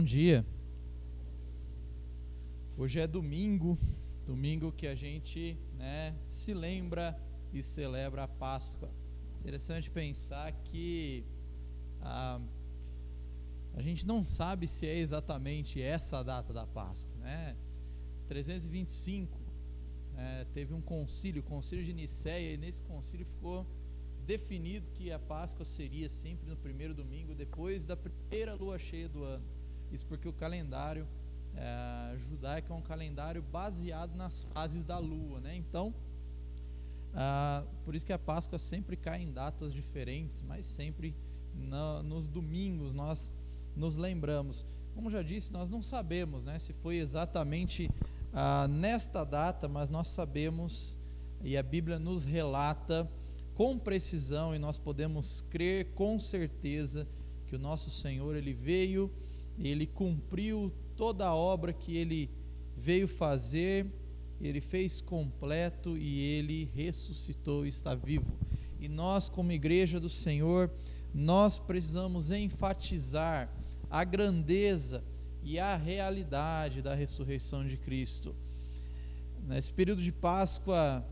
dia. Hoje é domingo que a gente, se lembra e celebra a Páscoa. Interessante pensar que a gente não sabe se é exatamente essa a data da Páscoa, 325, teve um concílio, o concílio de Nicéia, e nesse concílio ficou definido que a Páscoa seria sempre no primeiro domingo depois da primeira lua cheia do ano. Isso porque o calendário judaico é um calendário baseado nas fases da lua, Então, por isso que a Páscoa sempre cai em datas diferentes, mas sempre nos domingos nós nos lembramos. Como já disse, nós não sabemos, se foi exatamente nesta data, mas nós sabemos, e a Bíblia nos relata com precisão, e nós podemos crer com certeza que o nosso Senhor, Ele veio, Ele cumpriu toda a obra que Ele veio fazer, Ele fez completo e Ele ressuscitou e está vivo. E nós, como igreja do Senhor, nós precisamos enfatizar a grandeza e a realidade da ressurreição de Cristo. Nesse período de Páscoa,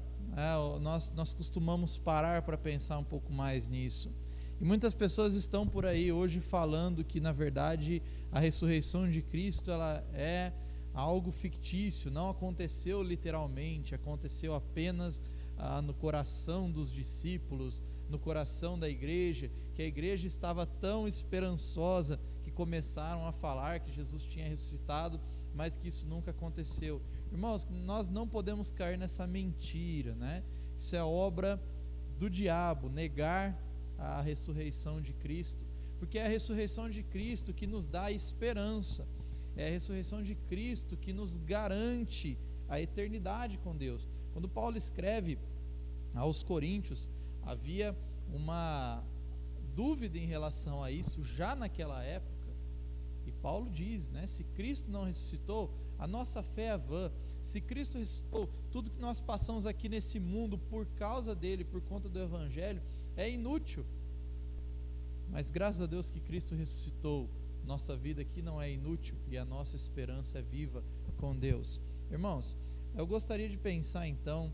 nós costumamos parar para pensar um pouco mais nisso. E muitas pessoas estão por aí hoje falando que, na verdade, a ressurreição de Cristo ela é algo fictício, não aconteceu literalmente, aconteceu apenas no coração dos discípulos, no coração da igreja, que a igreja estava tão esperançosa que começaram a falar que Jesus tinha ressuscitado, mas que isso nunca aconteceu. Irmãos, nós não podemos cair nessa mentira, Isso é obra do diabo, negar a ressurreição de Cristo, porque é a ressurreição de Cristo que nos dá esperança, é a ressurreição de Cristo que nos garante a eternidade com Deus. Quando Paulo escreve aos Coríntios, havia uma dúvida em relação a isso já naquela época, e Paulo diz, se Cristo não ressuscitou, a nossa fé é vã. Se Cristo ressuscitou, tudo que nós passamos aqui nesse mundo por causa dele, por conta do Evangelho, é inútil. Mas graças a Deus que Cristo ressuscitou, nossa vida aqui não é inútil e a nossa esperança é viva com Deus. Irmãos, eu gostaria de pensar então,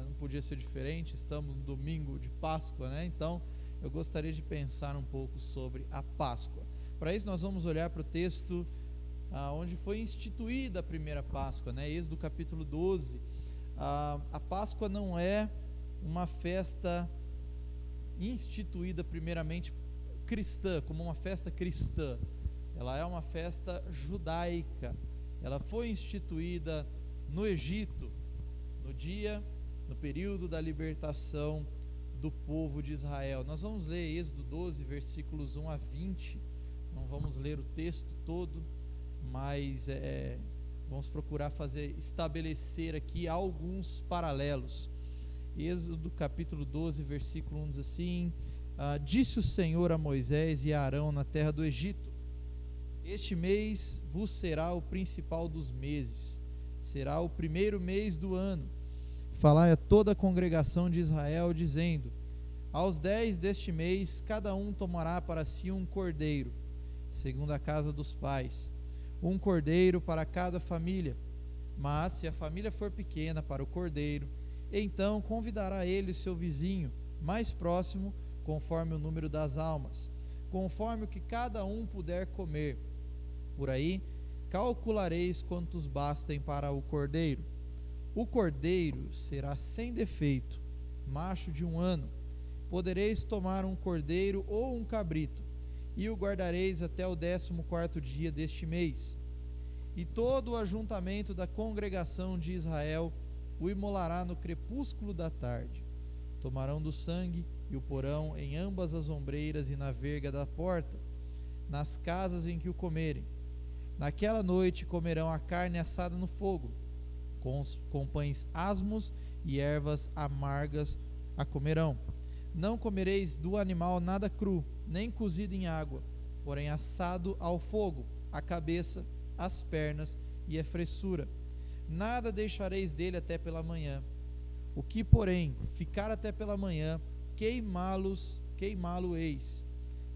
não podia ser diferente, estamos no domingo de Páscoa, Então eu gostaria de pensar um pouco sobre a Páscoa. Para isso nós vamos olhar para o texto onde foi instituída a primeira Páscoa, Êxodo capítulo 12. A Páscoa não é uma festa instituída primeiramente cristã, como uma festa cristã. Ela é uma festa judaica. Ela foi instituída no Egito, no período da libertação do povo de Israel. Nós vamos ler Êxodo 12, versículos 1 a 20. Não vamos ler o texto todo, mas vamos procurar estabelecer aqui alguns paralelos. Êxodo capítulo 12, versículo 1 diz assim: disse o Senhor a Moisés e a Arão na terra do Egito: este mês vos será o principal dos meses, será o primeiro mês do ano. Falai a toda a congregação de Israel, dizendo: aos 10 deste mês, cada um tomará para si um cordeiro, segundo a casa dos pais, um cordeiro para cada família. Mas se a família for pequena para o cordeiro, então convidará ele seu vizinho mais próximo, conforme o número das almas, conforme o que cada um puder comer. Por aí calculareis quantos bastem para o cordeiro. O cordeiro será sem defeito, macho de 1 ano. Podereis tomar um cordeiro ou um cabrito, e o guardareis até o 14º dia deste mês. E todo o ajuntamento da congregação de Israel o imolará no crepúsculo da tarde. Tomarão do sangue e o porão em ambas as ombreiras e na verga da porta, nas casas em que o comerem. Naquela noite comerão a carne assada no fogo, com pães asmos e ervas amargas a comerão. Não comereis do animal nada cru, nem cozido em água, porém assado ao fogo, a cabeça, as pernas e a fressura. Nada deixareis dele até pela manhã. O que, porém, ficar até pela manhã, queimá-lo-eis.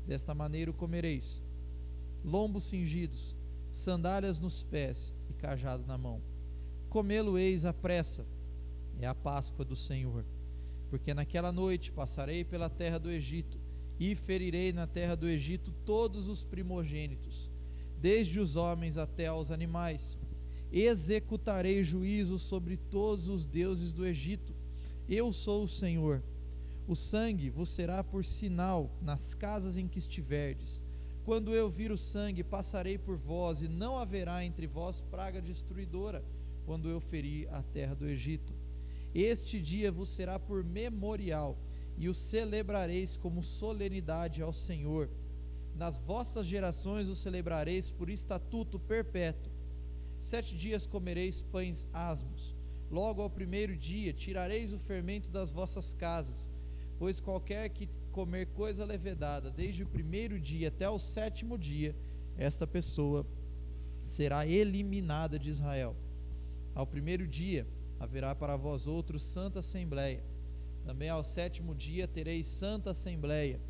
Desta maneira o comereis. Lombos cingidos, sandálias nos pés e cajado na mão. Comê-lo-eis à pressa, é a Páscoa do Senhor. Porque naquela noite passarei pela terra do Egito, e ferirei na terra do Egito todos os primogênitos, desde os homens até aos animais. Executarei juízo sobre todos os deuses do Egito. Eu sou o Senhor. O sangue vos será por sinal nas casas em que estiverdes. Quando eu vir o sangue, passarei por vós, e não haverá entre vós praga destruidora, quando eu ferir a terra do Egito. Este dia vos será por memorial, e o celebrareis como solenidade ao Senhor. Nas vossas gerações o celebrareis por estatuto perpétuo. 7 dias comereis pães asmos. Logo ao primeiro dia tirareis o fermento das vossas casas, pois qualquer que comer coisa levedada, desde o primeiro dia até o 7º dia, esta pessoa será eliminada de Israel. Ao primeiro dia haverá para vós outros santa assembleia. Também ao 7º dia tereis santa assembleia.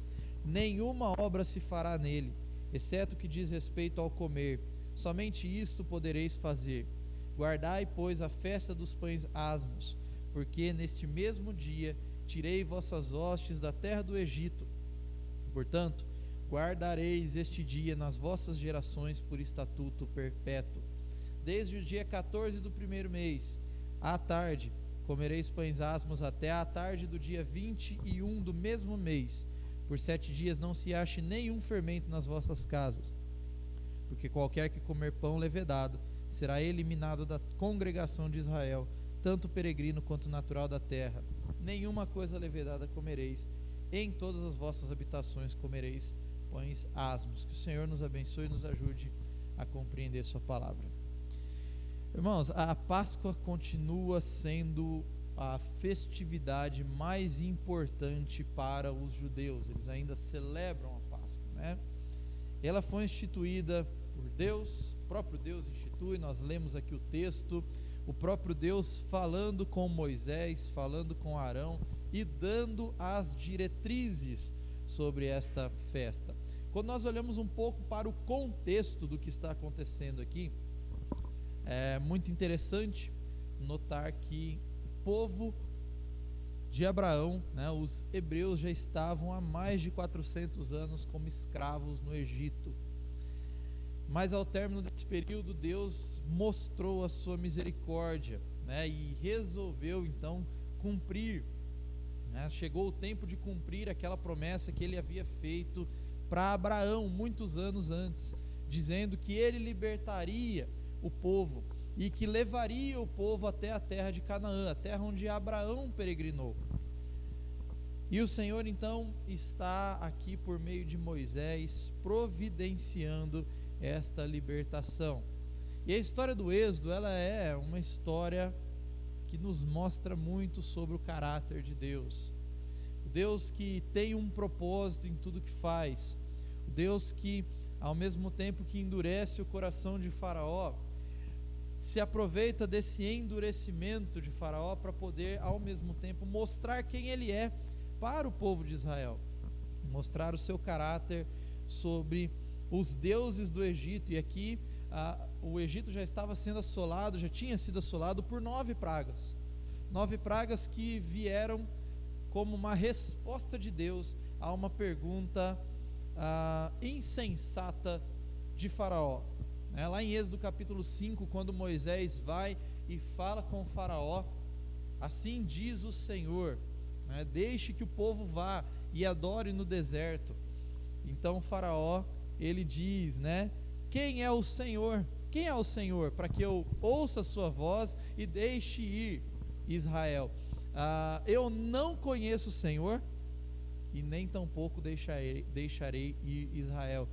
Nenhuma obra se fará nele, exceto o que diz respeito ao comer. Somente isto podereis fazer. Guardai, pois, a festa dos pães asmos, porque neste mesmo dia tirei vossas hostes da terra do Egito. Portanto, guardareis este dia nas vossas gerações por estatuto perpétuo. Desde o dia 14 do primeiro mês, à tarde, comereis pães asmos até à tarde do dia 21 do mesmo mês. Por 7 dias não se ache nenhum fermento nas vossas casas, porque qualquer que comer pão levedado será eliminado da congregação de Israel, tanto peregrino quanto natural da terra. Nenhuma coisa levedada comereis, em todas as vossas habitações comereis pães asmos. Que o Senhor nos abençoe e nos ajude a compreender sua palavra. Irmãos, a Páscoa continua sendo a festividade mais importante para os judeus. Eles ainda celebram a Páscoa, né? Ela foi instituída por Deus, o próprio Deus institui. Nós lemos aqui o texto, o próprio Deus falando com Moisés, falando com Arão e dando as diretrizes sobre esta festa. Quando nós olhamos um pouco para o contexto do que está acontecendo aqui, é muito interessante notar que o povo de Abraão, né, os hebreus já estavam há mais de 400 anos como escravos no Egito. Mas ao término desse período, Deus mostrou a sua misericórdia, né, e resolveu então cumprir, né, chegou o tempo de cumprir aquela promessa que ele havia feito para Abraão muitos anos antes, dizendo que ele libertaria o povo e que levaria o povo até a terra de Canaã, a terra onde Abraão peregrinou. E o Senhor então está aqui por meio de Moisés providenciando esta libertação. E a história do Êxodo, ela é uma história que nos mostra muito sobre o caráter de Deus. O Deus que tem um propósito em tudo que faz. O Deus que, ao mesmo tempo que endurece o coração de Faraó, se aproveita desse endurecimento de Faraó para poder, ao mesmo tempo, mostrar quem ele é para o povo de Israel. Mostrar o seu caráter sobre os deuses do Egito. E aqui o Egito já estava sendo assolado, já tinha sido assolado por 9 pragas. 9 pragas que vieram como uma resposta de Deus a uma pergunta insensata de Faraó. Lá em Êxodo capítulo 5, quando Moisés vai e fala com o Faraó, assim diz o Senhor, né, deixe que o povo vá e adore no deserto. Então o Faraó, ele diz, né, quem é o Senhor? Quem é o Senhor? Para que eu ouça a sua voz e deixe ir Israel. Eu não conheço o Senhor e nem tampouco deixarei ir Israel.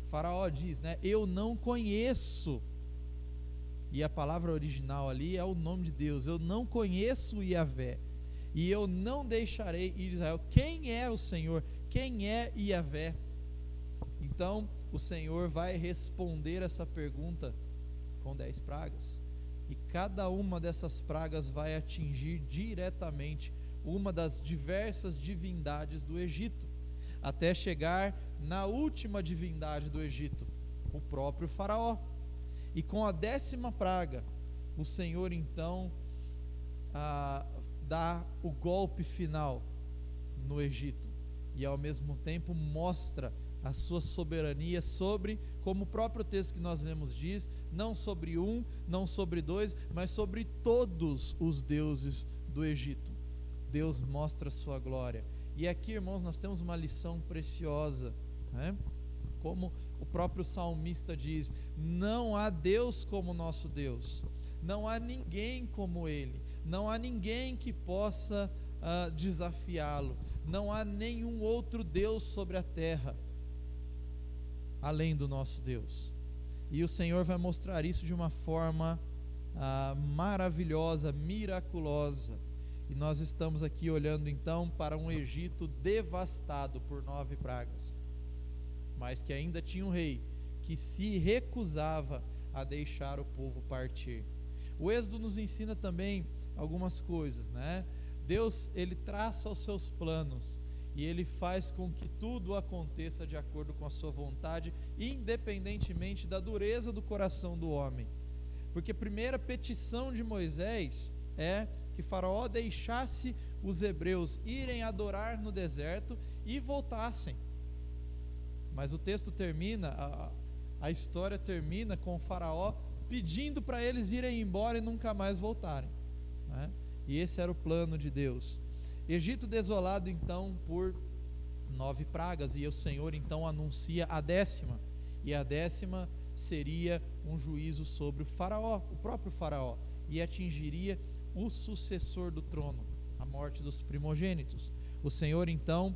Faraó diz, né, eu não conheço, e a palavra original ali é o nome de Deus, eu não conheço Yahvé, e eu não deixarei ir Israel. Quem é o Senhor? Quem é Yahvé? Então o Senhor vai responder essa pergunta com 10 pragas, e cada uma dessas pragas vai atingir diretamente uma das diversas divindades do Egito, até chegar na última divindade do Egito, O próprio Faraó. E com a 10ª praga, o Senhor então dá o golpe final no Egito, e ao mesmo tempo mostra a sua soberania sobre, como o próprio texto que nós lemos diz, não sobre um, não sobre dois, mas sobre todos os deuses do Egito. Deus mostra a sua glória. E aqui, irmãos, nós temos uma lição preciosa, né? Como o próprio salmista diz: não há Deus como nosso Deus, não há ninguém como Ele, não há ninguém que possa desafiá-lo, não há nenhum outro Deus sobre a terra além do nosso Deus. E o Senhor vai mostrar isso de uma forma maravilhosa, miraculosa. E nós estamos aqui olhando então para um Egito devastado por 9 pragas, mas que ainda tinha um rei que se recusava a deixar o povo partir. O Êxodo nos ensina também algumas coisas, né? Deus, ele traça os seus planos e ele faz com que tudo aconteça de acordo com a sua vontade, independentemente da dureza do coração do homem. Porque a primeira petição de Moisés é que Faraó deixasse os hebreus irem adorar no deserto e voltassem. Mas o texto termina, a história termina com o Faraó pedindo para eles irem embora e nunca mais voltarem, né? E esse era o plano de Deus. Egito desolado então por 9 pragas, e o Senhor então anuncia a 10ª, e a 10ª seria um juízo sobre o Faraó, o próprio Faraó, e atingiria o sucessor do trono, a morte dos primogênitos. O Senhor então,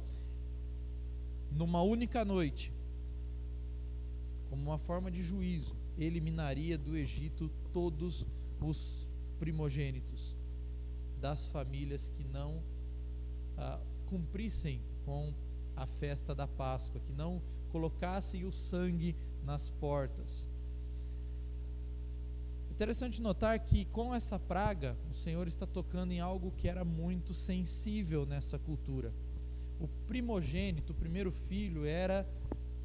numa única noite, como uma forma de juízo, eliminaria do Egito todos os primogênitos das famílias que não cumprissem com a festa da Páscoa, que não colocassem o sangue nas portas. Interessante notar que com essa praga, o Senhor está tocando em algo que era muito sensível nessa cultura. O primogênito, o primeiro filho, era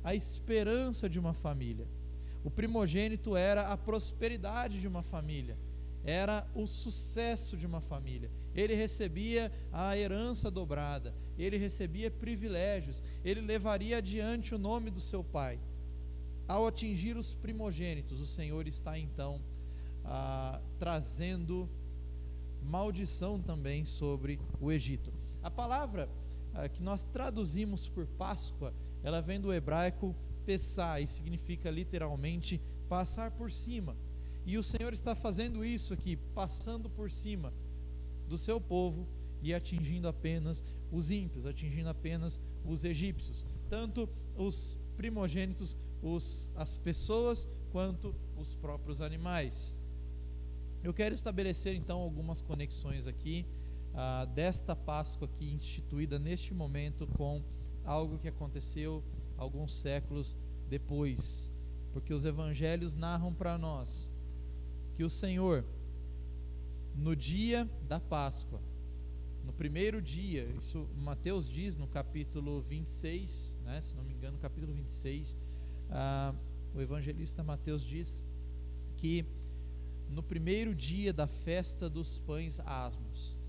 a esperança de uma família. O primogênito era a prosperidade de uma família, era o sucesso de uma família. Ele recebia a herança dobrada, ele recebia privilégios, ele levaria adiante o nome do seu pai. Ao atingir os primogênitos, o Senhor está então trazendo maldição também sobre o Egito. A palavra que nós traduzimos por Páscoa, ela vem do hebraico Pessah, e significa literalmente passar por cima. E o Senhor está fazendo isso aqui, passando por cima do seu povo e atingindo apenas os ímpios, atingindo apenas os egípcios, tanto os primogênitos, as pessoas, quanto os próprios animais. Eu quero estabelecer então algumas conexões aqui desta Páscoa aqui instituída neste momento com algo que aconteceu alguns séculos depois, porque os evangelhos narram para nós que o Senhor, no dia da Páscoa, no primeiro dia, isso Mateus diz no capítulo 26, né, se não me engano, no capítulo 26, o evangelista Mateus diz que no primeiro dia da festa dos pães asmos,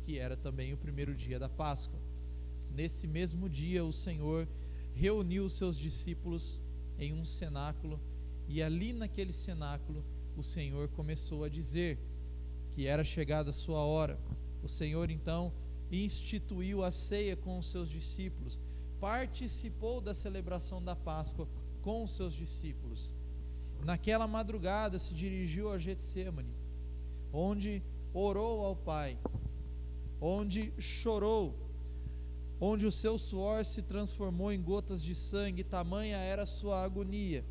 que era também o primeiro dia da Páscoa, nesse mesmo dia o Senhor reuniu os seus discípulos em um cenáculo, e ali naquele cenáculo o Senhor começou a dizer que era chegada a sua hora. O Senhor então instituiu a ceia com os seus discípulos, participou da celebração da Páscoa com os seus discípulos. Naquela madrugada se dirigiu a Getsêmani, onde orou ao Pai, onde chorou, onde o seu suor se transformou em gotas de sangue, tamanha era a sua agonia,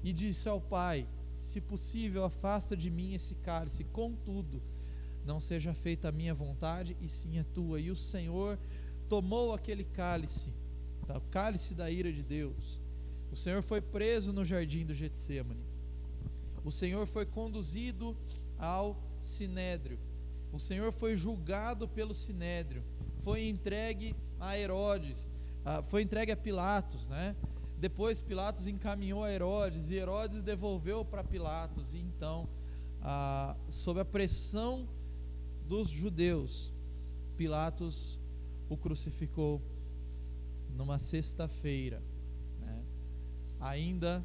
e disse ao Pai: se possível, afasta de mim esse cálice, contudo, não seja feita a minha vontade, e sim a tua. E o Senhor tomou aquele cálice, o cálice da ira de Deus. O Senhor foi preso no jardim do Getsêmani. O Senhor foi conduzido ao Sinédrio. O Senhor foi julgado pelo Sinédrio. Foi entregue a Herodes, foi entregue a Pilatos, né? Depois Pilatos encaminhou a Herodes, e Herodes devolveu para Pilatos. E então, sob a pressão dos judeus, Pilatos o crucificou numa sexta-feira, né? Ainda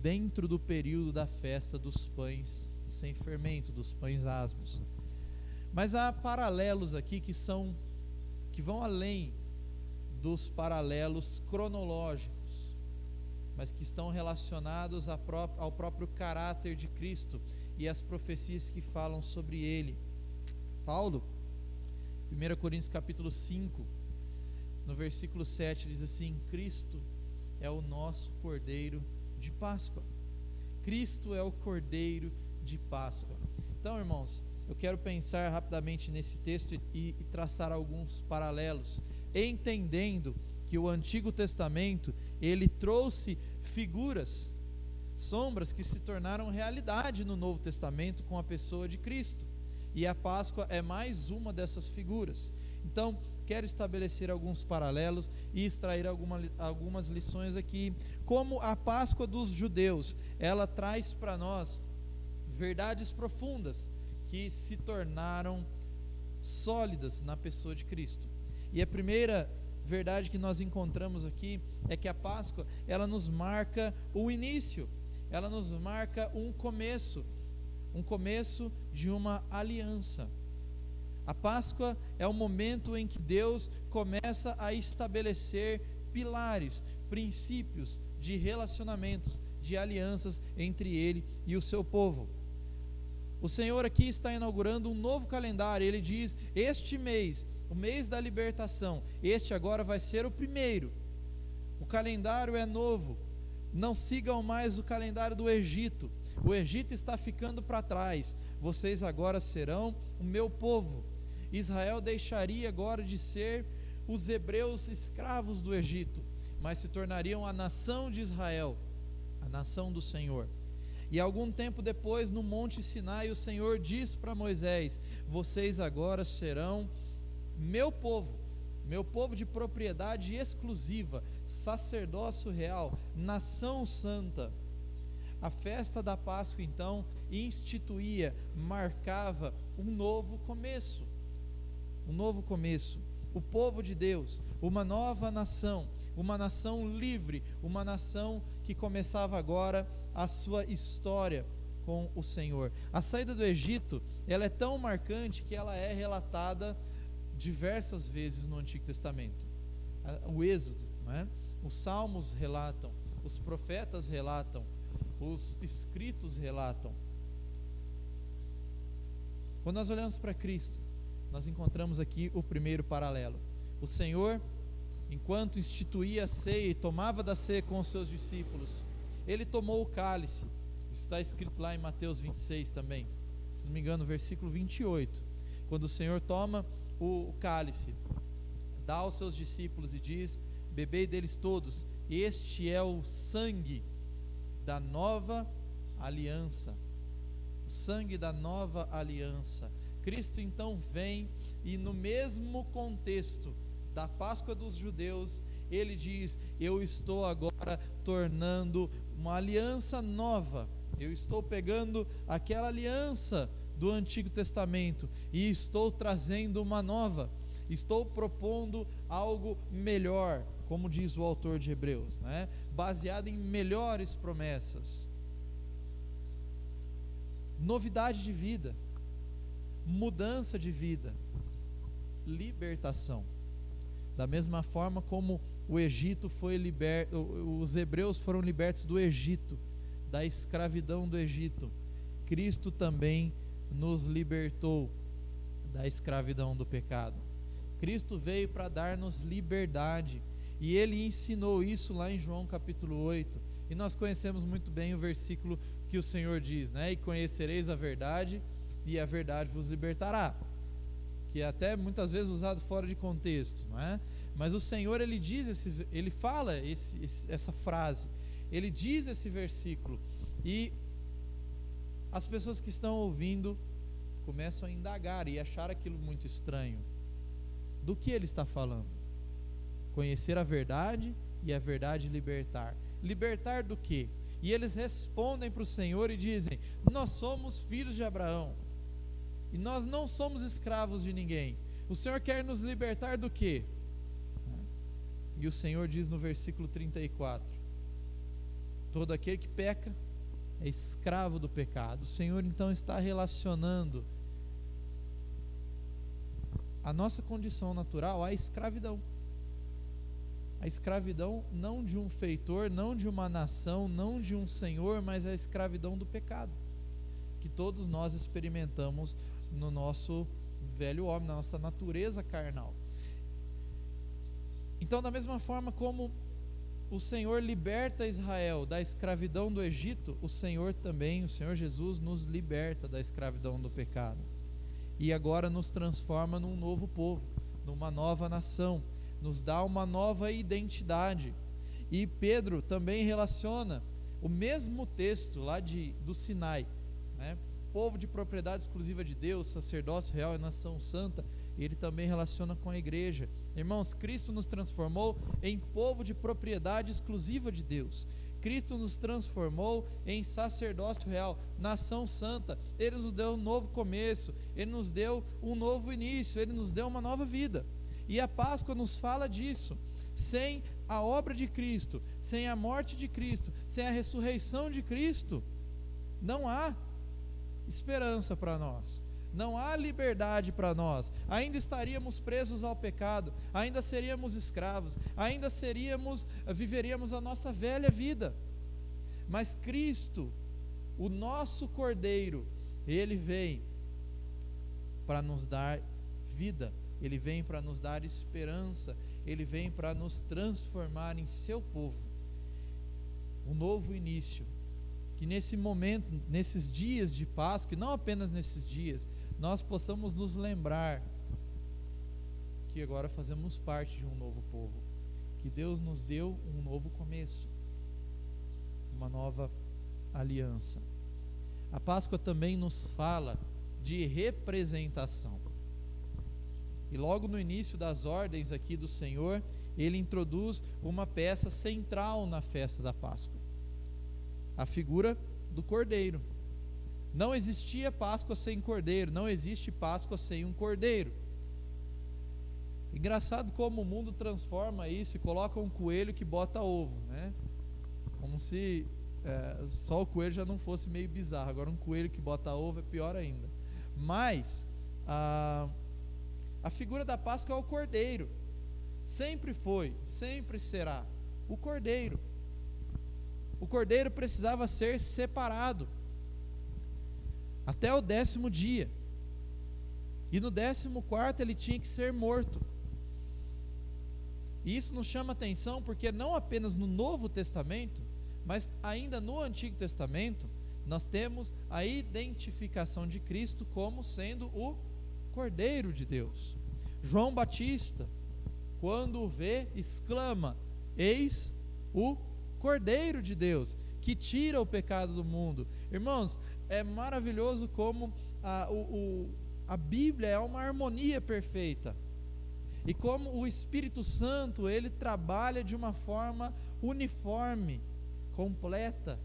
dentro do período da festa dos pães sem fermento, dos pães asmos. Mas há paralelos aqui que vão além dos paralelos cronológicos, mas que estão relacionados ao próprio caráter de Cristo e as profecias que falam sobre ele. Paulo, 1 Coríntios capítulo 5, no versículo 7, diz assim: Cristo é o nosso Cordeiro de Páscoa. Cristo é o Cordeiro de Páscoa. Então, irmãos, eu quero pensar rapidamente nesse texto e traçar alguns paralelos, entendendo que o Antigo Testamento, ele trouxe figuras, sombras que se tornaram realidade no Novo Testamento com a pessoa de Cristo, e a Páscoa é mais uma dessas figuras. Então, quero estabelecer alguns paralelos e extrair algumas lições aqui. Como a Páscoa dos judeus, ela traz para nós verdades profundas que se tornaram sólidas na pessoa de Cristo. E a primeira verdade que nós encontramos aqui é que a Páscoa, ela nos marca o início, ela nos marca um começo de uma aliança. A Páscoa é o momento em que Deus começa a estabelecer pilares, princípios de relacionamentos, de alianças entre Ele e o seu povo. O Senhor aqui está inaugurando um novo calendário. Ele diz: este mês, o mês da libertação, este agora vai ser o primeiro. O calendário é novo. Não sigam mais o calendário do Egito. O Egito está ficando para trás. Vocês agora serão o meu povo. Israel deixaria agora de ser os hebreus escravos do Egito, mas se tornariam a nação de Israel, a nação do Senhor. E algum tempo depois, no Monte Sinai, o Senhor diz para Moisés: vocês agora serão meu povo de propriedade exclusiva, sacerdócio real, nação santa. A festa da Páscoa, então, instituía, marcava um novo começo. O povo de Deus, uma nova nação, uma nação livre, uma nação que começava agora a sua história com o Senhor. A saída do Egito, ela é tão marcante que ela é relatada diversas vezes no Antigo Testamento. O Êxodo, não é? Os Salmos relatam, os profetas relatam, os escritos relatam. Quando nós olhamos para Cristo, nós encontramos aqui o primeiro paralelo. O Senhor, enquanto instituía a ceia e tomava da ceia com os seus discípulos, ele tomou o cálice. Isso está escrito lá em Mateus 26 também, se não me engano, versículo 28. Quando o Senhor toma o cálice, dá aos seus discípulos e diz: bebei deles todos, este é o sangue da nova aliança. O sangue da nova aliança. Cristo então vem e, no mesmo contexto da Páscoa dos judeus, ele diz: eu estou agora tornando uma aliança nova. Eu estou pegando aquela aliança do Antigo Testamento e estou trazendo uma nova. Estou propondo algo melhor, como diz o autor de Hebreus, né? Baseado em melhores promessas. Novidade de vida, mudança de vida, libertação. Da mesma forma como o Egito foi liberto, os hebreus foram libertos do Egito, da escravidão do Egito, Cristo também nos libertou da escravidão do pecado. Cristo veio para dar-nos liberdade, e ele ensinou isso lá em João capítulo 8, e nós conhecemos muito bem o versículo que o Senhor diz, né? E conhecereis a verdade, e a verdade vos libertará, que é até muitas vezes usado fora de contexto, não é? Mas o Senhor, ele diz, ele fala essa frase, ele diz esse versículo, e as pessoas que estão ouvindo começam a indagar e achar aquilo muito estranho. Do que ele está falando? Conhecer a verdade e a verdade libertar. libertar do quê? E eles respondem para o Senhor e dizem: nós somos filhos de Abraão, e nós não somos escravos de ninguém. O Senhor quer nos libertar do quê? E o Senhor diz no versículo 34: todo aquele que peca é escravo do pecado. O Senhor então está relacionando a nossa condição natural à escravidão. A escravidão não de um feitor, não de uma nação, não de um senhor, mas a escravidão do pecado, que todos nós experimentamos no nosso velho homem, na nossa natureza carnal. Então, da mesma forma como o Senhor liberta Israel da escravidão do Egito, o Senhor Jesus nos liberta da escravidão do pecado. E agora nos transforma num novo povo, numa nova nação, nos dá uma nova identidade. E Pedro também relaciona o mesmo texto lá do Sinai, né? Povo de propriedade exclusiva de Deus, sacerdócio real e nação santa. E ele também relaciona com a igreja. Irmãos, Cristo nos transformou em povo de propriedade exclusiva de Deus. Cristo nos transformou em sacerdócio real, nação santa. Ele nos deu um novo começo, Ele nos deu um novo início, Ele nos deu uma nova vida. E a Páscoa nos fala disso. Sem a obra de Cristo, sem a morte de Cristo, sem a ressurreição de Cristo, não há esperança para nós, não há liberdade para nós. Ainda estaríamos presos ao pecado, ainda seríamos escravos, ainda viveríamos a nossa velha vida. Mas Cristo, o nosso Cordeiro, Ele vem para nos dar vida, Ele vem para nos dar esperança, Ele vem para nos transformar em seu povo. Um novo início. Que nesse momento, nesses dias de Páscoa, e não apenas nesses dias, nós possamos nos lembrar que agora fazemos parte de um novo povo, que Deus nos deu um novo começo, uma nova aliança. A Páscoa também nos fala de representação. E logo no início das ordens aqui do Senhor, Ele introduz uma peça central na festa da Páscoa: a figura do Cordeiro. Não existia Páscoa sem Cordeiro, não existe Páscoa sem um Cordeiro. Engraçado como o mundo transforma isso e coloca um coelho que bota ovo, né? Como se só o coelho já não fosse meio bizarro, agora um coelho que bota ovo é pior ainda. Mas a figura da Páscoa é o Cordeiro. Sempre foi, sempre será o Cordeiro. O Cordeiro precisava ser separado até o 10º dia, e no 14º ele tinha que ser morto. E isso nos chama atenção porque não apenas no Novo Testamento, mas ainda no Antigo Testamento, nós temos a identificação de Cristo como sendo o Cordeiro de Deus. João Batista, quando o vê, exclama: eis o Cordeiro de Deus, que tira o pecado do mundo. Irmãos, é maravilhoso como a Bíblia é uma harmonia perfeita, e como o Espírito Santo, ele trabalha de uma forma uniforme, completa,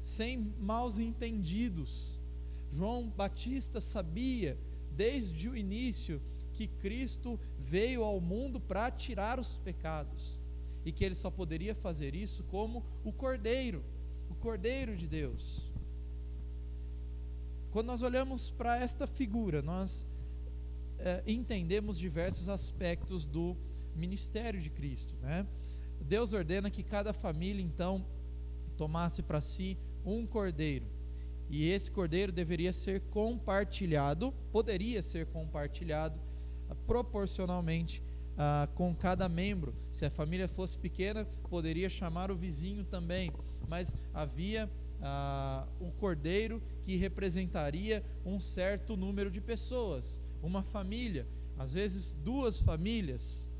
sem maus entendidos. João Batista sabia desde o início que Cristo veio ao mundo para tirar os pecados, e que ele só poderia fazer isso como o Cordeiro de Deus. Quando nós olhamos para esta figura, nós entendemos diversos aspectos do ministério de Cristo, né? Deus ordena que cada família então tomasse para si um cordeiro, e esse cordeiro deveria ser compartilhado, poderia ser compartilhado proporcionalmente com cada membro. Se a família fosse pequena, poderia chamar o vizinho também, mas havia um cordeiro que representaria um certo número de pessoas, uma família, às vezes 2 famílias.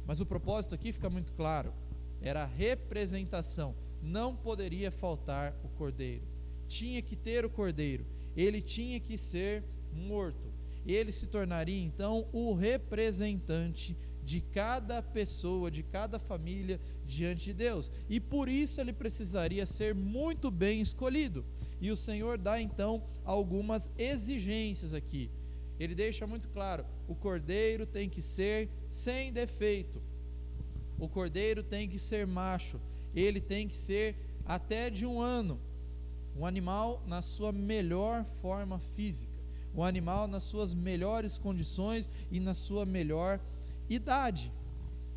Mas o propósito aqui fica muito claro: era a representação. Não poderia faltar o cordeiro, tinha que ter o cordeiro, ele tinha que ser morto. Ele se tornaria então o representante de cada pessoa, de cada família diante de Deus, e por isso ele precisaria ser muito bem escolhido. E o Senhor dá então algumas exigências aqui. Ele deixa muito claro: o cordeiro tem que ser sem defeito, o cordeiro tem que ser macho, ele tem que ser até de 1 ano, um animal na sua melhor forma física, um animal nas suas melhores condições e na sua melhor idade.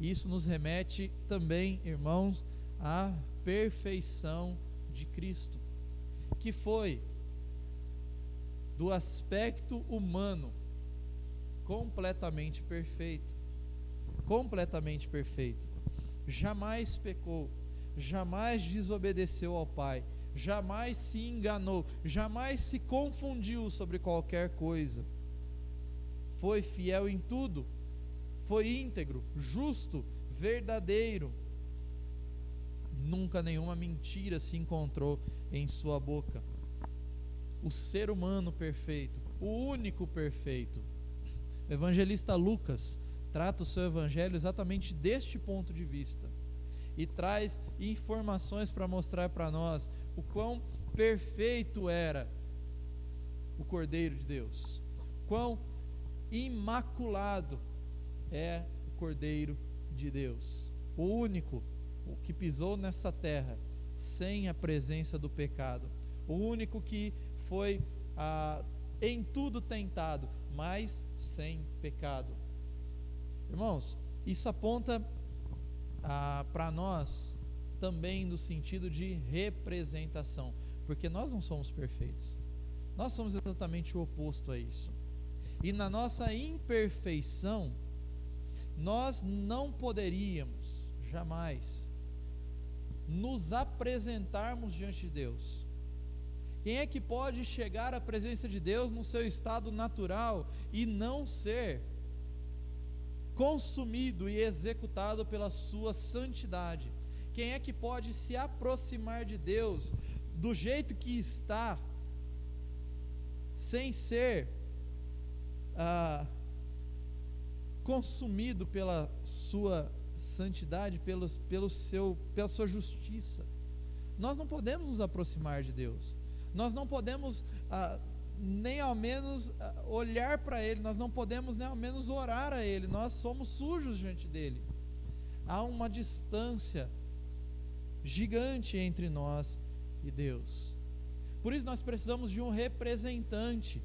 Isso nos remete também, irmãos, à perfeição de Cristo, que foi, do aspecto humano, completamente perfeito, jamais pecou, jamais desobedeceu ao Pai, jamais se enganou, jamais se confundiu sobre qualquer coisa, foi fiel em tudo, foi íntegro, justo, verdadeiro, nunca nenhuma mentira se encontrou em sua boca. O ser humano perfeito, o único perfeito. O evangelista Lucas trata o seu evangelho exatamente deste ponto de vista e traz informações para mostrar para nós o quão perfeito era o Cordeiro de Deus, quão imaculado é o Cordeiro de Deus, o único, o que pisou nessa terra sem a presença do pecado, o único que foi em tudo tentado, mas sem pecado. Irmãos, isso aponta para nós também no sentido de representação, porque nós não somos perfeitos, nós somos exatamente o oposto a isso, e na nossa imperfeição nós não poderíamos jamais nos apresentarmos diante de Deus. Quem é que pode chegar à presença de Deus no seu estado natural e não ser consumido e executado pela sua santidade? Quem é que pode se aproximar de Deus do jeito que está, sem ser consumido pela sua santidade, pela sua justiça? Nós não podemos nos aproximar de Deus, nós não podemos nem ao menos olhar para Ele, nós não podemos nem ao menos orar a Ele, nós somos sujos diante dEle. Há uma distância gigante entre nós e Deus. Por isso nós precisamos de um representante.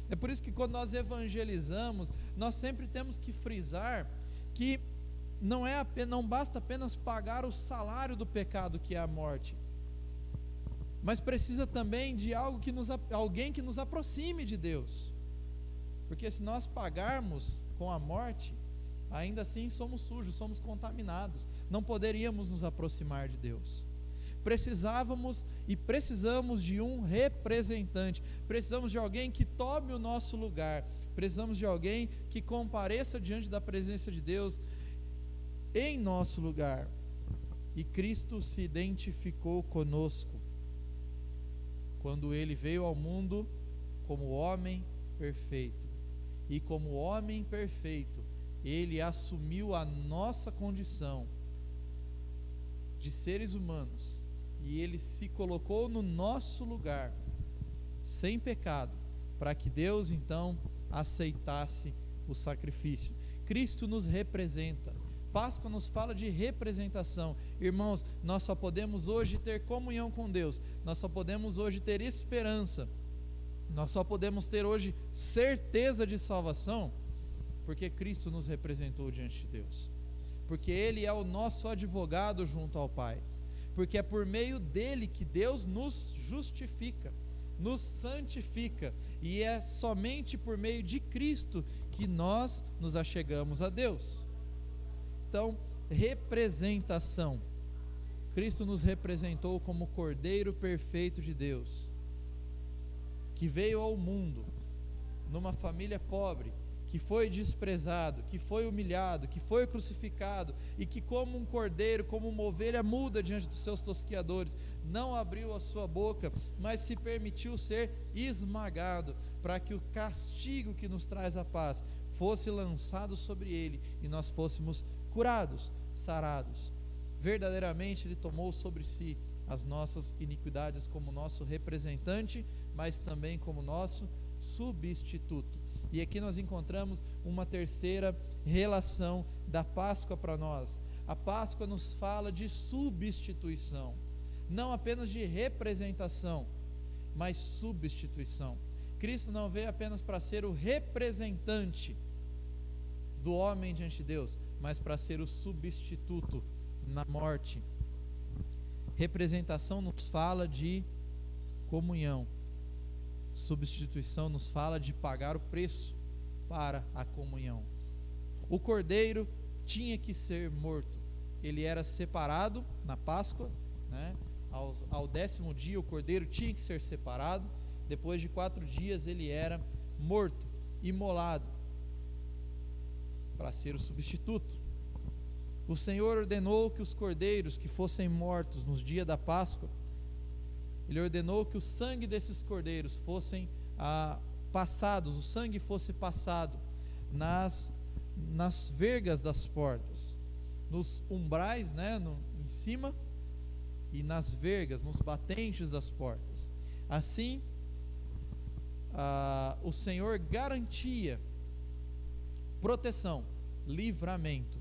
É por isso que quando nós evangelizamos, nós sempre temos que frisar que não basta apenas pagar o salário do pecado, que é a morte, mas precisa também de alguém que nos aproxime de Deus, porque se nós pagarmos com a morte, ainda assim somos sujos, somos contaminados, não poderíamos nos aproximar de Deus. Precisamos de um representante, precisamos de alguém que tome o nosso lugar, precisamos de alguém que compareça diante da presença de Deus em nosso lugar. E Cristo se identificou conosco quando Ele veio ao mundo como homem perfeito, e como homem perfeito Ele assumiu a nossa condição de seres humanos, e Ele se colocou no nosso lugar, sem pecado, para que Deus então aceitasse o sacrifício. Cristo nos representa. Páscoa nos fala de representação. Irmãos, nós só podemos hoje ter comunhão com Deus, nós só podemos hoje ter esperança, nós só podemos ter hoje certeza de salvação, porque Cristo nos representou diante de Deus, porque Ele é o nosso advogado junto ao Pai, porque é por meio dele que Deus nos justifica, nos santifica, e é somente por meio de Cristo que nós nos achegamos a Deus. Então, representação. Cristo nos representou como Cordeiro perfeito de Deus, que veio ao mundo numa família pobre, que foi desprezado, que foi humilhado, que foi crucificado, e que como um cordeiro, como uma ovelha muda diante dos seus tosquiadores, não abriu a sua boca, mas se permitiu ser esmagado, para que o castigo que nos traz a paz fosse lançado sobre ele e nós fôssemos curados, sarados. Verdadeiramente ele tomou sobre si as nossas iniquidades como nosso representante, mas também como nosso substituto. E aqui nós encontramos uma terceira relação da Páscoa para nós. A Páscoa nos fala de substituição, não apenas de representação, mas substituição. Cristo não veio apenas para ser o representante do homem diante de Deus, mas para ser o substituto na morte. Representação nos fala de comunhão, substituição nos fala de pagar o preço para a comunhão. O cordeiro tinha que ser morto, ele era separado na Páscoa, né? Ao 10º dia o cordeiro tinha que ser separado, depois de 4 dias ele era morto, imolado, para ser o substituto. O Senhor ordenou que os cordeiros que fossem mortos nos dias da Páscoa, Ele ordenou que o sangue desses cordeiros fossem passados, o sangue fosse passado nas vergas das portas, nos umbrais, né, em cima, e nas vergas, nos batentes das portas. Assim, o Senhor garantia proteção, livramento.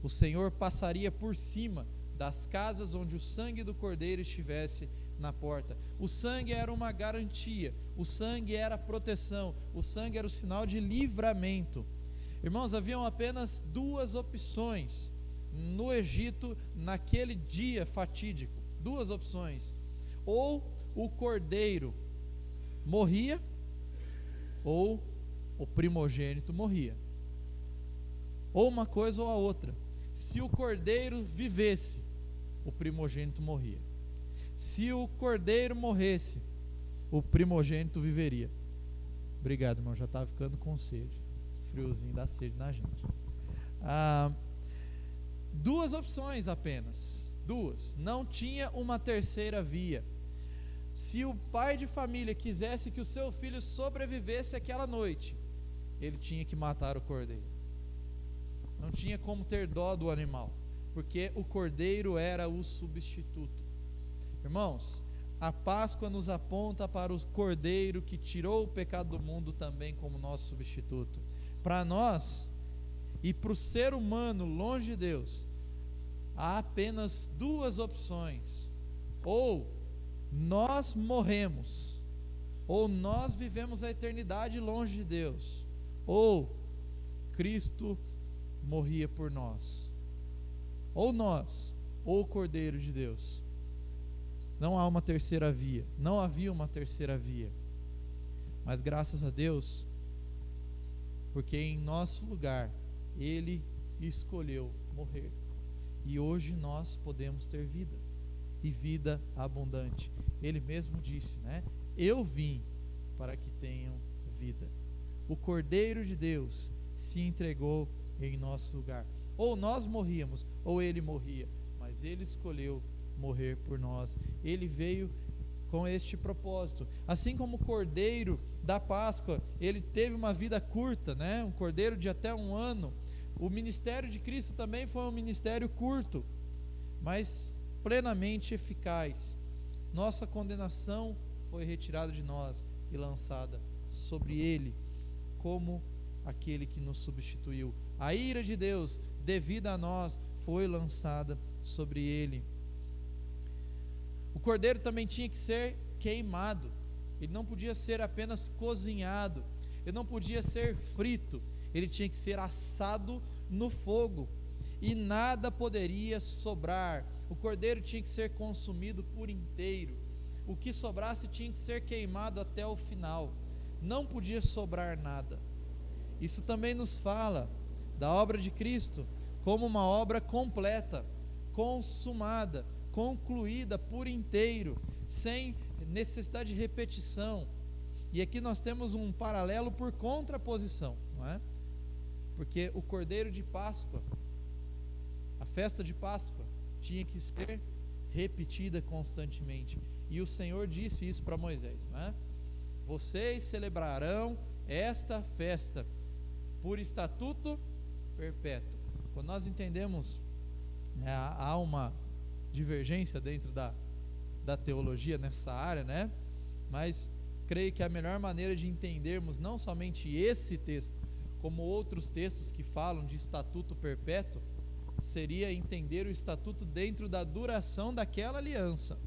O Senhor passaria por cima das casas onde o sangue do cordeiro estivesse na porta. O sangue era uma garantia, o sangue era proteção, o sangue era o sinal de livramento. Irmãos, haviam apenas 2 opções no Egito naquele dia fatídico, 2 opções: ou o cordeiro morria, ou o primogênito morria, ou uma coisa ou a outra. Se o cordeiro vivesse, o primogênito morria. Se o cordeiro morresse, o primogênito viveria. Obrigado, irmão, já estava ficando com sede. Friozinho dá sede na gente. 2 opções apenas, 2. Não tinha uma terceira via. Se o pai de família quisesse que o seu filho sobrevivesse aquela noite, ele tinha que matar o cordeiro. Não tinha como ter dó do animal, porque o cordeiro era o substituto. Irmãos, a Páscoa nos aponta para o cordeiro que tirou o pecado do mundo também como nosso substituto. Para nós e para o ser humano longe de Deus, há apenas 2 opções: ou nós morremos, ou nós vivemos a eternidade longe de Deus, ou Cristo morria por nós. Ou nós, ou o Cordeiro de Deus. Não há uma terceira via, não havia uma terceira via. Mas graças a Deus, porque em nosso lugar Ele escolheu morrer, e hoje nós podemos ter vida, e vida abundante. Ele mesmo disse, né? Eu vim para que tenham vida. O Cordeiro de Deus se entregou em nosso lugar. Ou nós morríamos, ou Ele morria, mas Ele escolheu morrer por nós. Ele veio com este propósito. Assim como o cordeiro da Páscoa, ele teve uma vida curta, né? Um cordeiro de até 1 ano. O ministério de Cristo também foi um ministério curto, mas plenamente eficaz. Nossa condenação foi retirada de nós e lançada sobre Ele, como aquele que nos substituiu. A ira de Deus, devida a nós, foi lançada sobre Ele. O cordeiro também tinha que ser queimado. Ele não podia ser apenas cozinhado, ele não podia ser frito, ele tinha que ser assado no fogo, e nada poderia sobrar. O cordeiro tinha que ser consumido por inteiro. O que sobrasse tinha que ser queimado até o final. Não podia sobrar nada. Isso também nos fala da obra de Cristo como uma obra completa, consumada, concluída por inteiro, sem necessidade de repetição. E aqui nós temos um paralelo por contraposição, não é? Porque o cordeiro de Páscoa, a festa de Páscoa, tinha que ser repetida constantemente. E o Senhor disse isso para Moisés, não é? Vocês celebrarão esta festa por estatuto perpétuo. Quando nós entendemos, há uma divergência dentro da teologia nessa área, né? Mas creio que a melhor maneira de entendermos não somente esse texto, como outros textos que falam de estatuto perpétuo, seria entender o estatuto dentro da duração daquela aliança.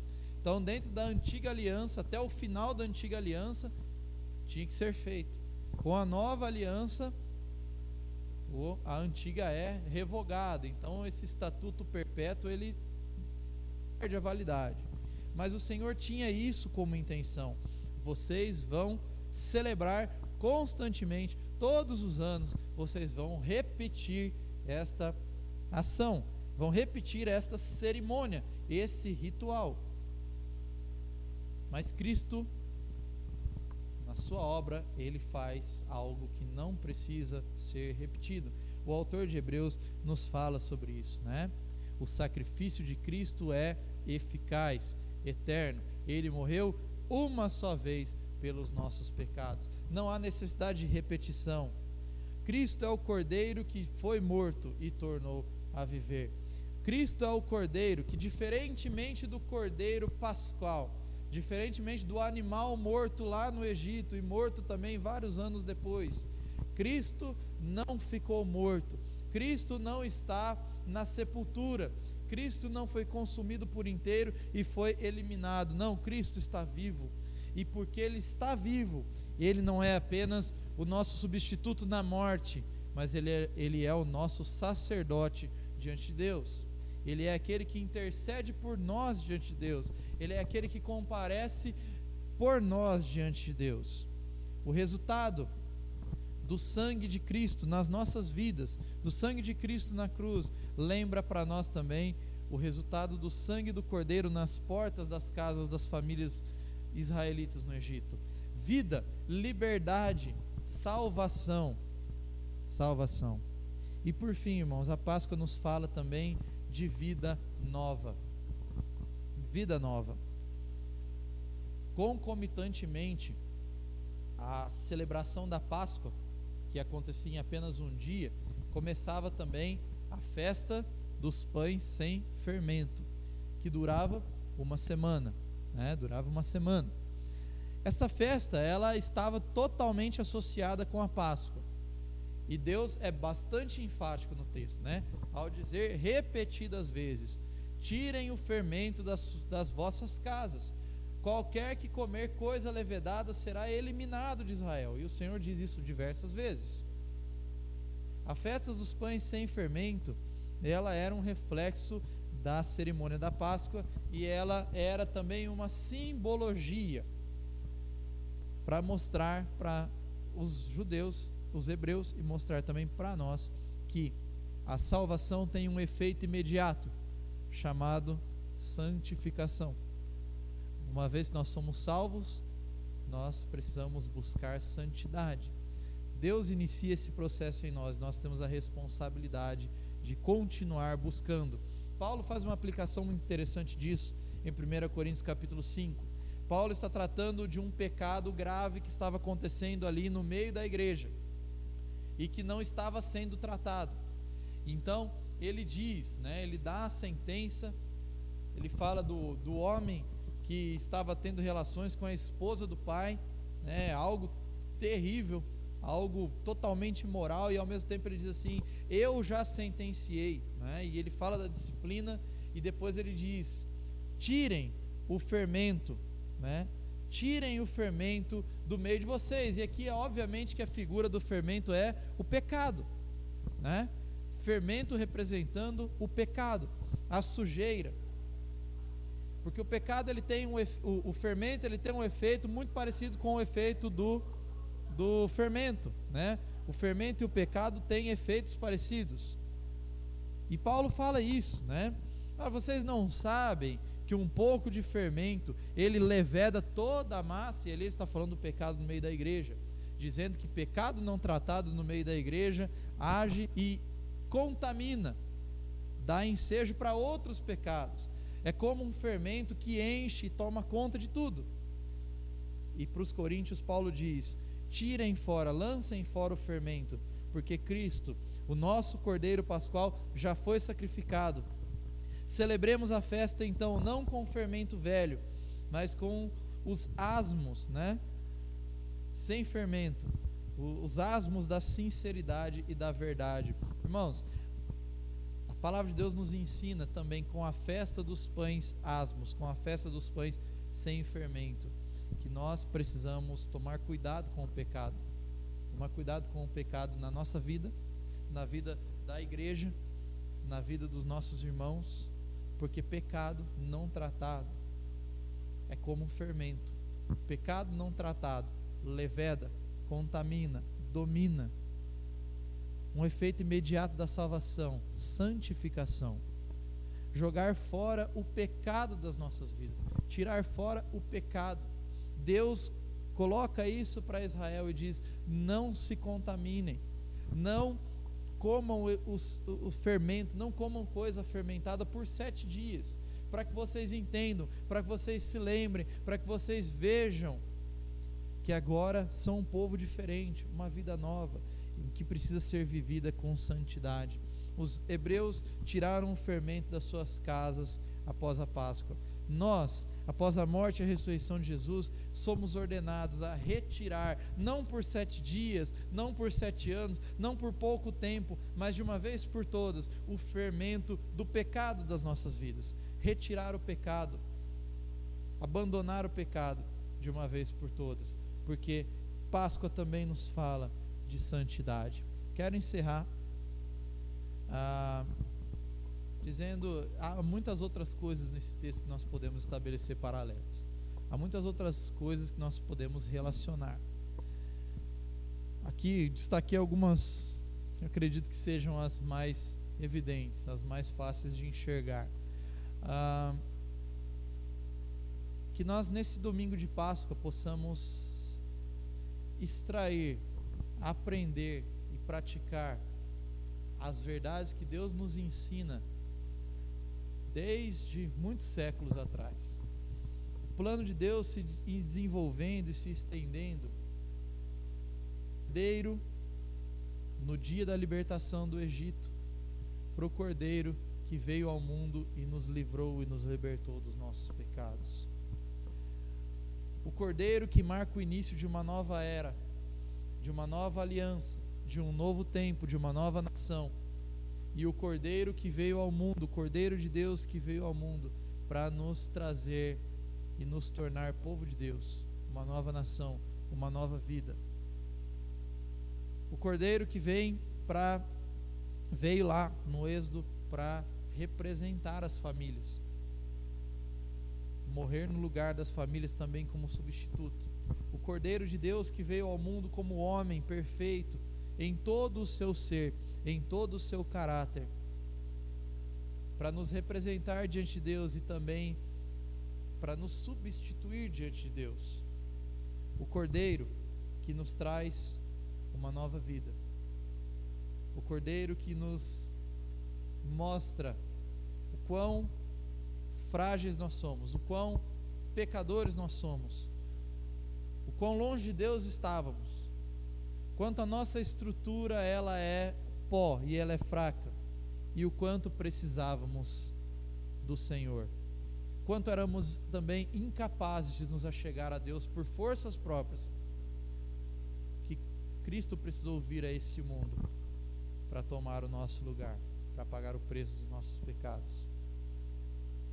Então, dentro da antiga aliança, até o final da antiga aliança, tinha que ser feito. Com a nova aliança, a antiga é revogada. Então, esse estatuto perpétuo, ele perde a validade. Mas o Senhor tinha isso como intenção. Vocês vão celebrar constantemente, todos os anos, vocês vão repetir esta ação, vão repetir esta cerimônia, esse ritual. Mas Cristo, na sua obra, ele faz algo que não precisa ser repetido. O autor de Hebreus nos fala sobre isso, né? O sacrifício de Cristo é eficaz, eterno. Ele morreu uma só vez pelos nossos pecados. Não há necessidade de repetição. Cristo é o Cordeiro que foi morto e tornou a viver. Cristo é o Cordeiro que, diferentemente do Cordeiro Pascual, diferentemente do animal morto lá no Egito e morto também vários anos depois, Cristo não ficou morto. Cristo não está na sepultura. Cristo não foi consumido por inteiro e foi eliminado. Não, Cristo está vivo. E porque Ele está vivo, Ele não é apenas o nosso substituto na morte, mas Ele é o nosso sacerdote diante de Deus. Ele é aquele que intercede por nós diante de Deus. Ele é aquele que comparece por nós diante de Deus. O resultado do sangue de Cristo nas nossas vidas, do sangue de Cristo na cruz, lembra para nós também o resultado do sangue do Cordeiro nas portas das casas das famílias israelitas no Egito. Vida, liberdade, salvação. Salvação. E por fim, irmãos, a Páscoa nos fala também de vida nova. Vida nova. Concomitantemente, a celebração da Páscoa, que acontecia em apenas um dia, começava também a festa dos pães sem fermento, que durava uma semana, né? Durava uma semana. Essa festa, ela estava totalmente associada com a Páscoa. E Deus é bastante enfático no texto, né? Ao dizer repetidas vezes: tirem o fermento das vossas casas. Qualquer que comer coisa levedada será eliminado de Israel. E o Senhor diz isso diversas vezes. A festa dos pães sem fermento, ela era um reflexo da cerimônia da Páscoa, e ela era também uma simbologia para mostrar para os judeus, os hebreus, e mostrar também para nós que a salvação tem um efeito imediato, chamado santificação. Uma vez que nós somos salvos, nós precisamos buscar santidade. Deus inicia esse processo em nós, nós temos a responsabilidade de continuar buscando. Paulo faz uma aplicação muito interessante disso em 1 Coríntios capítulo 5. Paulo está tratando de um pecado grave que estava acontecendo ali no meio da igreja e que não estava sendo tratado. Então ele diz, né, ele dá a sentença, ele fala do homem que estava tendo relações com a esposa do pai, né, algo terrível, algo totalmente imoral, e ao mesmo tempo ele diz assim: eu já sentenciei, né? E ele fala da disciplina, e depois ele diz: tirem o fermento, né? Tirem o fermento do meio de vocês. E aqui é obviamente que a figura do fermento é o pecado, né? Fermento representando o pecado, a sujeira. Porque o pecado, ele tem o fermento, ele tem um efeito muito parecido com o efeito do fermento, né? O fermento e o pecado têm efeitos parecidos. E Paulo fala isso, né? Ah, vocês não sabem que um pouco de fermento, ele leveda toda a massa? E ele está falando do pecado no meio da igreja, dizendo que pecado não tratado no meio da igreja age e contamina, dá ensejo para outros pecados. É como um fermento que enche e toma conta de tudo. E para os coríntios Paulo diz: tirem fora, lancem fora o fermento, porque Cristo, o nosso Cordeiro Pascual, já foi sacrificado. Celebremos a festa então, não com o fermento velho, mas com os asmos, né? Sem fermento, os asmos da sinceridade e da verdade. Irmãos, a palavra de Deus nos ensina também com a festa dos pães asmos, com a festa dos pães sem fermento, que nós precisamos tomar cuidado com o pecado, na nossa vida, na vida da igreja, na vida dos nossos irmãos, porque pecado não tratado é como um fermento. Pecado não tratado leveda, contamina, domina. Um efeito imediato da salvação, santificação. Jogar fora o pecado das nossas vidas, tirar fora o pecado. Deus coloca isso para Israel e diz: não se contaminem, não comam o fermento, não comam coisa fermentada por 7 dias, para que vocês entendam, para que vocês se lembrem, para que vocês vejam que agora são um povo diferente, uma vida nova, que precisa ser vivida com santidade. Os hebreus tiraram o fermento das suas casas após a Páscoa. Nós, após a morte e a ressurreição de Jesus, somos ordenados a retirar, não por 7 dias, não por 7 anos, não por pouco tempo, mas de uma vez por todas, o fermento do pecado das nossas vidas. Retirar o pecado, abandonar o pecado de uma vez por todas, porque Páscoa também nos fala de santidade. Quero encerrar dizendo, há muitas outras coisas nesse texto que nós podemos estabelecer paralelos, há muitas outras coisas que nós podemos relacionar. Aqui destaquei algumas que eu acredito que sejam as mais evidentes, as mais fáceis de enxergar. Que nós nesse domingo de Páscoa possamos extrair, aprender e praticar as verdades que Deus nos ensina desde muitos séculos atrás. O plano de Deus se desenvolvendo e se estendendo. Cordeiro no dia da libertação do Egito, para o Cordeiro que veio ao mundo e nos livrou e nos libertou dos nossos pecados. O Cordeiro que marca o início de uma nova era, de uma nova aliança, de um novo tempo, de uma nova nação. E o Cordeiro que veio ao mundo, o Cordeiro de Deus que veio ao mundo para nos trazer e nos tornar povo de Deus, uma nova nação, uma nova vida. O Cordeiro que veio lá no Êxodo para representar as famílias, morrer no lugar das famílias também como substituto. O Cordeiro de Deus que veio ao mundo como homem perfeito em todo o seu ser, em todo o seu caráter, para nos representar diante de Deus e também para nos substituir diante de Deus. O Cordeiro que nos traz uma nova vida. O Cordeiro que nos mostra o quão frágeis nós somos, o quão pecadores nós somos, o quão longe de Deus estávamos, quanto a nossa estrutura ela é pó e ela é fraca, e o quanto precisávamos do Senhor, quanto éramos também incapazes de nos achegar a Deus por forças próprias, que Cristo precisou vir a esse mundo para tomar o nosso lugar, para pagar o preço dos nossos pecados.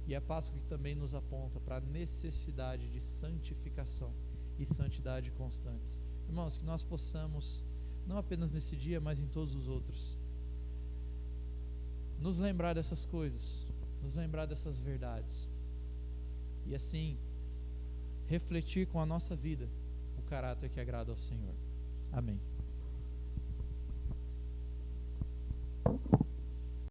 E a Páscoa que também nos aponta para a necessidade de santificação e santidade constantes. Irmãos, que nós possamos, não apenas nesse dia, mas em todos os outros, nos lembrar dessas coisas, nos lembrar dessas verdades, e assim refletir com a nossa vida o caráter que agrada ao Senhor. Amém.